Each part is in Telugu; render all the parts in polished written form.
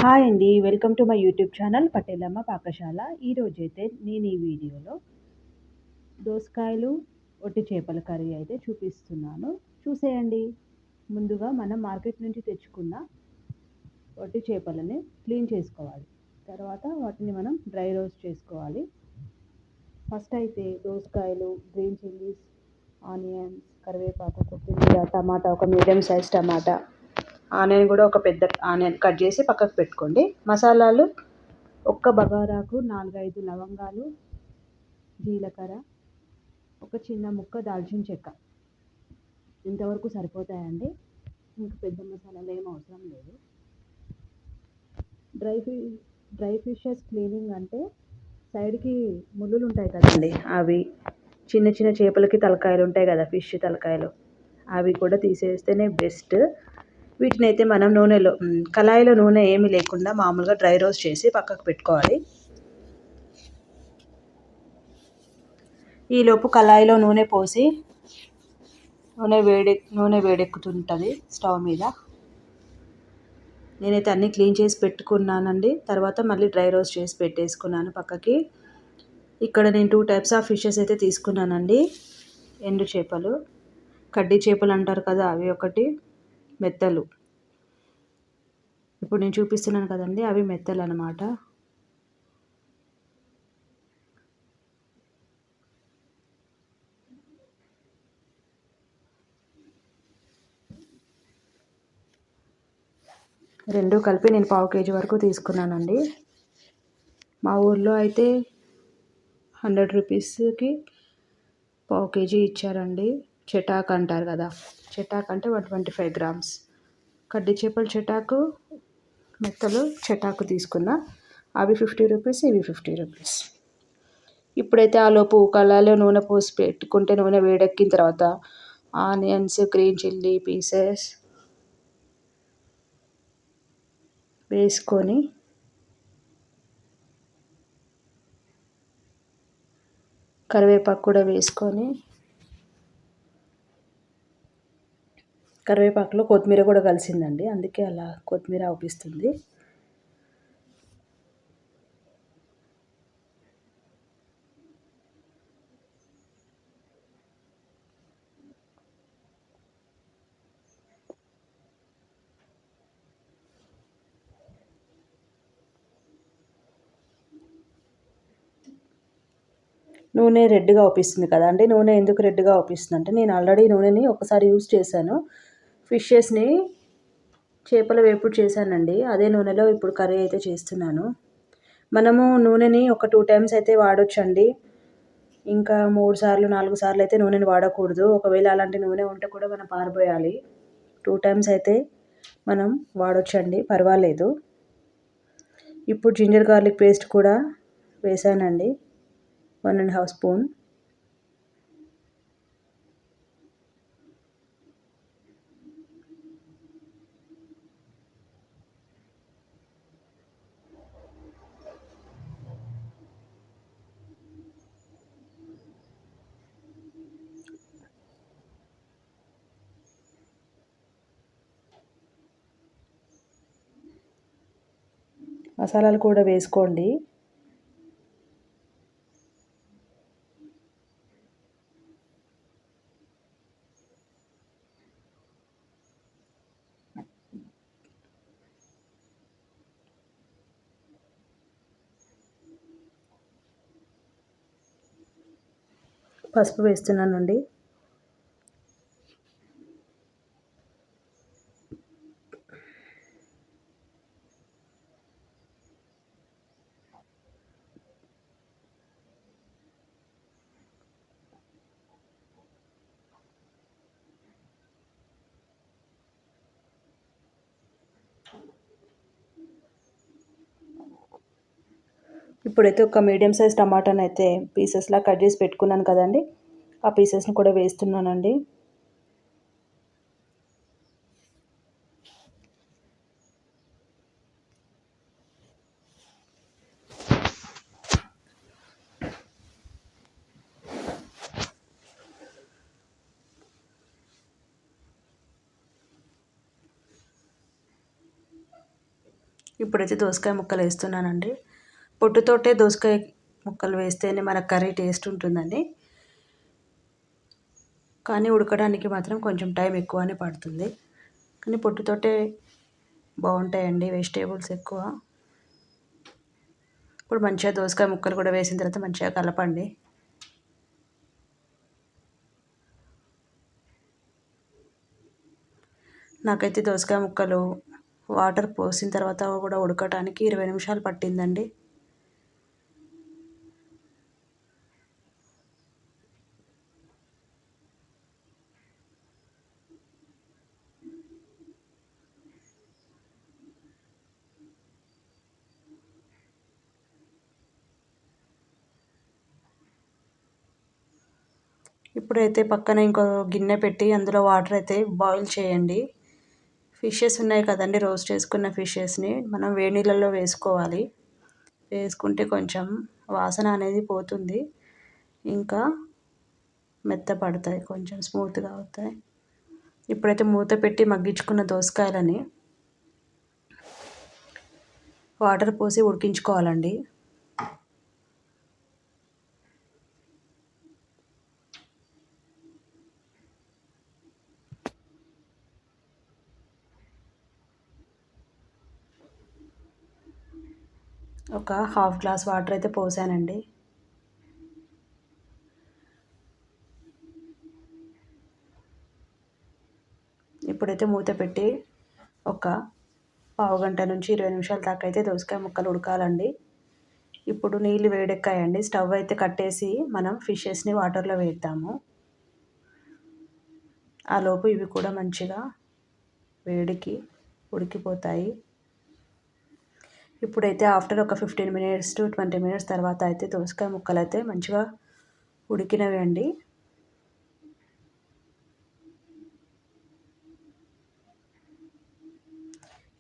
హాయ్ అండి. Welcome to my YouTube channel Patelamma Pakashala. ఈరోజైతే నేను ఈ వీడియోలో దోసకాయలు, ఒట్టి చేపల కర్రీ అయితే చూపిస్తున్నాను. చూసేయండి. ముందుగా మనం మార్కెట్ నుంచి తెచ్చుకున్న ఒట్టి చేపలని క్లీన్ చేసుకోవాలి. తర్వాత వాటిని మనం డ్రై రోస్ట్ చేసుకోవాలి. ఫస్ట్ అయితే దోసకాయలు, గ్రీన్ చిల్లీస్, ఆనియన్స్, కరివేపాకు, కొత్తిమీర, టమాటా, ఒక మీడియం సైజ్ టమాటా, ఆనియన్ కూడా ఒక పెద్ద ఆనియన్ కట్ చేసి పక్కకు పెట్టుకోండి. మసాలాలు ఒక్క బగారాకు 4-5 లవంగాలు, జీలకర్ర, ఒక చిన్న ముక్క దాల్చిన చెక్క, ఇంతవరకు సరిపోతాయండి. ఇంకా పెద్ద మసాలాలు ఏం అవసరం లేదు. డ్రై ఫిషెస్ క్లీనింగ్ అంటే సైడ్కి ముళ్ళులు ఉంటాయి కదండి, అవి చిన్న చిన్న చేపలకి తలకాయలు ఉంటాయి కదా, ఫిష్ తలకాయలు, అవి కూడా తీసేస్తేనే బెస్ట్. వీటిని అయితే మనం కళాయిలో నూనె ఏమీ లేకుండా మామూలుగా డ్రై రోస్ట్ చేసి పక్కకు పెట్టుకోవాలి. ఈలోపు కళాయిలో నూనె పోసి నూనె వేడెక్కుతుంటుంది స్టవ్ మీద. నేనైతే అన్నీ క్లీన్ చేసి పెట్టుకున్నానండి. తర్వాత మళ్ళీ డ్రై రోస్ట్ చేసి పెట్టేసుకున్నాను పక్కకి. ఇక్కడ నేను 2 టైప్స్ ఆఫ్ ఫిషెస్ అయితే తీసుకున్నానండి. ఎండు చేపలు, కడ్డీ చేపలు అంటారు కదా, అవి ఒకటి, మెత్తలు. ఇప్పుడు నేను చూపిస్తున్నాను కదండి, అవి మెత్తలు అన్నమాట. రెండు కలిపి నేను 1/2 kg వరకు తీసుకున్నానండి. మా ఊర్లో అయితే 100 రూపీస్కి 1/2 kg ఇచ్చారండి. చెటాక్ అంటారు కదా, చెటాక్ అంటే 125 grams. కడ్డీ చేపలు చెటాకు, మెత్తలు చెటాకు తీసుకున్నా. అవి 50 రూపీస్, ఇవి 50 రూపీస్. ఇప్పుడైతే ఆలోపు కళాయిలో నూనె పోసి పెట్టుకుంటే నూనె వేడెక్కిన తర్వాత ఆనియన్స్, గ్రీన్ చిల్లీ పీసెస్ వేసుకొని కరివేపాకు కూడా వేసుకొని, కరివేపాకులో కొత్తిమీర కూడా కలిసిందండి, అందుకే అలా కొత్తిమీర అవుపిస్తుంది. నూనె రెడ్గా అవుపిస్తుంది కదా అండి. నూనె ఎందుకు రెడ్గా అవుపిస్తుంది అంటే, నేను ఆల్రెడీ నూనెని ఒకసారి యూజ్ చేశాను. ఫిషెస్ని చేపల వేపుడు చేశానండి. అదే నూనెలో ఇప్పుడు కర్రీ అయితే చేస్తున్నాను. మనము నూనెని ఒక 2 టైమ్స్ అయితే వాడొచ్చండి. ఇంకా 3 సార్లు 4 సార్లు అయితే నూనెని వాడకూడదు. ఒకవేళ అలాంటి నూనె ఉంటే కూడా మనం పారబోయాలి. 2 టైమ్స్ అయితే మనం వాడొచ్చండి, పర్వాలేదు. ఇప్పుడు జింజర్ గార్లిక్ పేస్ట్ కూడా వేసానండి, 1.5 స్పూన్. మసాలాలు కూడా వేసుకోండి. పసుపు వేస్తున్నానండి. ఇప్పుడైతే ఒక మీడియం సైజ్ టమాటాని అయితే పీసెస్లా కట్ చేసి పెట్టుకున్నాను కదండి, ఆ పీసెస్ని కూడా వేస్తున్నానండి. ఇప్పుడైతే దోసకాయ ముక్కలు వేస్తున్నానండి. పొట్టుతోటే దోసకాయ ముక్కలు వేస్తేనే మన కర్రీ టేస్ట్ ఉంటుందండి. కానీ ఉడకడానికి మాత్రం కొంచెం టైం ఎక్కువనే పడుతుంది. కానీ పొట్టుతోటే బాగుంటాయండి వెజిటేబుల్స్ ఎక్కువ. ఇప్పుడు మంచిగా దోసకాయ ముక్కలు కూడా వేసిన తర్వాత మంచిగా కలపండి. నాకైతే దోసకాయ ముక్కలు వాటర్ పోసిన తర్వాత కూడా ఉడకటానికి 20 నిమిషాలు పట్టిందండి. ఇప్పుడైతే పక్కన ఇంకో గిన్నె పెట్టి అందులో వాటర్ అయితే బాయిల్ చేయండి. ఫిషెస్ ఉన్నాయి కదండి, రోస్ట్ చేసుకున్న ఫిషెస్ని మనం వేడి నీళ్ళల్లో వేసుకోవాలి. వేసుకుంటే కొంచెం వాసన అనేది పోతుంది, ఇంకా మెత్తపడతాయి, కొంచెం స్మూత్గా అవుతాయి. ఇప్పుడైతే మూత పెట్టి మగ్గించుకున్న దోసకాయలని వాటర్ పోసి ఉడికించుకోవాలండి. ఒక హాఫ్ గ్లాస్ వాటర్ అయితే పోసానండి. ఇప్పుడైతే మూత పెట్టి ఒక పావుగంట నుంచి 20 నిమిషాల దాకా అయితే దోసకాయ ముక్కలు ఉడకాలండి. ఇప్పుడు నీళ్ళు వేడెక్కాయండి. స్టవ్ అయితే కట్టేసి మనం ఫిషెస్ని వాటర్లో వేద్దాము. ఆలోపు ఇవి కూడా మంచిగా వేడికి ఉడికిపోతాయి. ఇప్పుడైతే ఆఫ్టర్ ఒక 15 మినిట్స్ టు 20 మినిట్స్ తర్వాత అయితే దోసకాయ ముక్కలు అయితే మంచిగా ఉడికినవి అండి.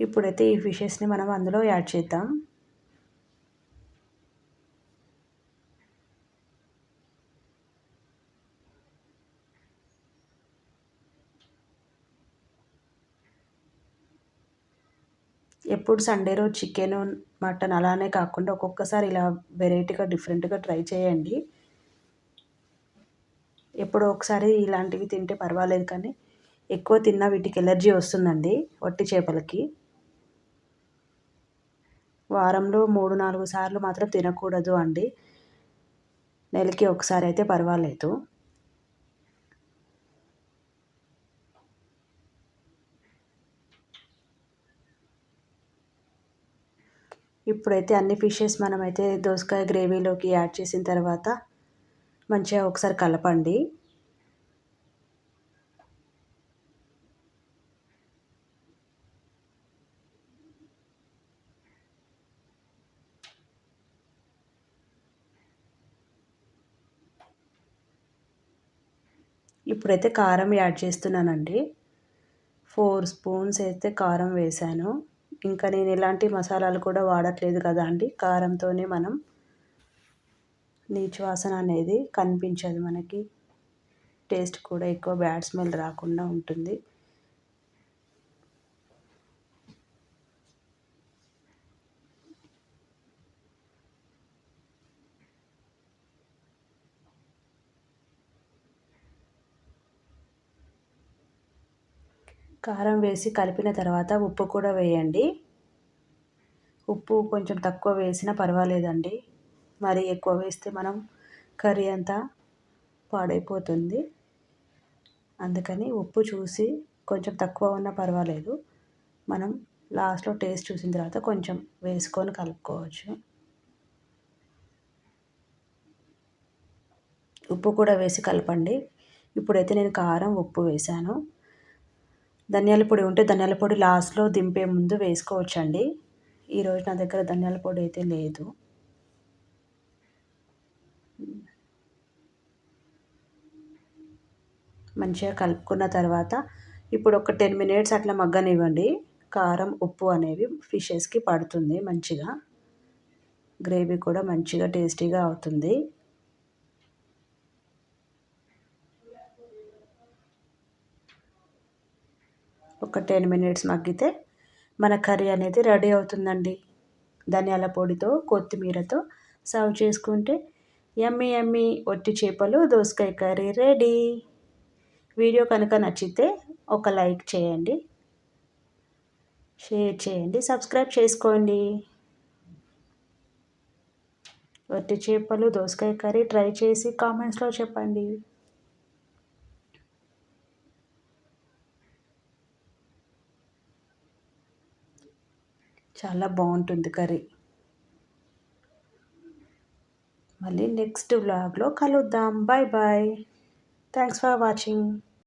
ఇప్పుడైతే ఈ ఫిషెస్ని మనం అందులో యాడ్ చేద్దాం. ఎప్పుడు సండే రోజు చికెన్, మటన్ అలానే కాకుండా ఒక్కొక్కసారి ఇలా వెరైటీగా డిఫరెంట్గా ట్రై చేయండి. ఎప్పుడో ఒకసారి ఇలాంటివి తింటే పర్వాలేదు, కానీ ఎక్కువ తిన్నా వీటికి ఎలర్జీ వస్తుందండి, వట్టి చేపలకి. వారంలో 3-4 సార్లు మాత్రం తినకూడదు అండి. నెలకి ఒకసారి అయితే పర్వాలేదు. ఇప్పుడైతే అన్ని ఫిషెస్ మనమైతే దోసకాయ గ్రేవీలోకి యాడ్ చేసిన తర్వాత మంచిగా ఒకసారి కలపండి. ఇప్పుడైతే కారం యాడ్ చేస్తున్నానండి. 4 స్పూన్స్ అయితే కారం వేసాను. ఇంకా నేను ఎలాంటి మసాలాలు కూడా వాడట్లేదు కదా అండి. కారంతోనే మనం నీచు వాసన అనేది కనిపించదు మనకి. టేస్ట్ కూడా ఎక్కువ బ్యాడ్ స్మెల్ రాకుండా ఉంటుంది. కారం వేసి కలిపిన తర్వాత ఉప్పు కూడా వేయండి. ఉప్పు కొంచెం తక్కువ వేసినా పర్వాలేదండి. మరి ఎక్కువ వేస్తే మనం కర్రీ అంతా పాడైపోతుంది. అందుకని ఉప్పు చూసి కొంచెం తక్కువ ఉన్నా పర్వాలేదు. మనం లాస్ట్లో టేస్ట్ చూసిన తర్వాత కొంచెం వేసుకొని కలుపుకోవచ్చు. ఉప్పు కూడా వేసి కలపండి. ఇప్పుడైతే నేను కారం, ఉప్పు వేసాను. ధనియాల పొడి ఉంటే ధనియాల పొడి లాస్ట్లో దింపే ముందు వేసుకోవచ్చండి. ఈరోజు నా దగ్గర ధనియాల పొడి అయితే లేదు. మంచిగా కలుపుకున్న తర్వాత ఇప్పుడు ఒక 10 మినిట్స్ అట్లా మగ్గనివ్వండి. కారం, ఉప్పు అనేవి ఫిషెస్కి పడుతుంది మంచిగా. గ్రేవీ కూడా మంచిగా టేస్టీగా అవుతుంది. ఒక 10 మినిట్స్ మగ్గితే మన కర్రీ అనేది రెడీ అవుతుందండి. ధనియాల పొడితో కొత్తిమీరతో సర్వ్ చేసుకుంటే యమ్మీ యమ్మీ ఒట్టి చేపలు దోసకాయ కర్రీ రెడీ. వీడియో కనుక నచ్చితే ఒక లైక్ చేయండి, షేర్ చేయండి, సబ్స్క్రైబ్ చేసుకోండి. ఒట్టి చేపలు దోసకాయ కర్రీ ట్రై చేసి కామెంట్స్లో చెప్పండి. చాలా బాగుంటుంది కర్రీ. మళ్ళీ నెక్స్ట్ వ్లాగ్లో కలుద్దాం. Bye bye. Thanks for watching.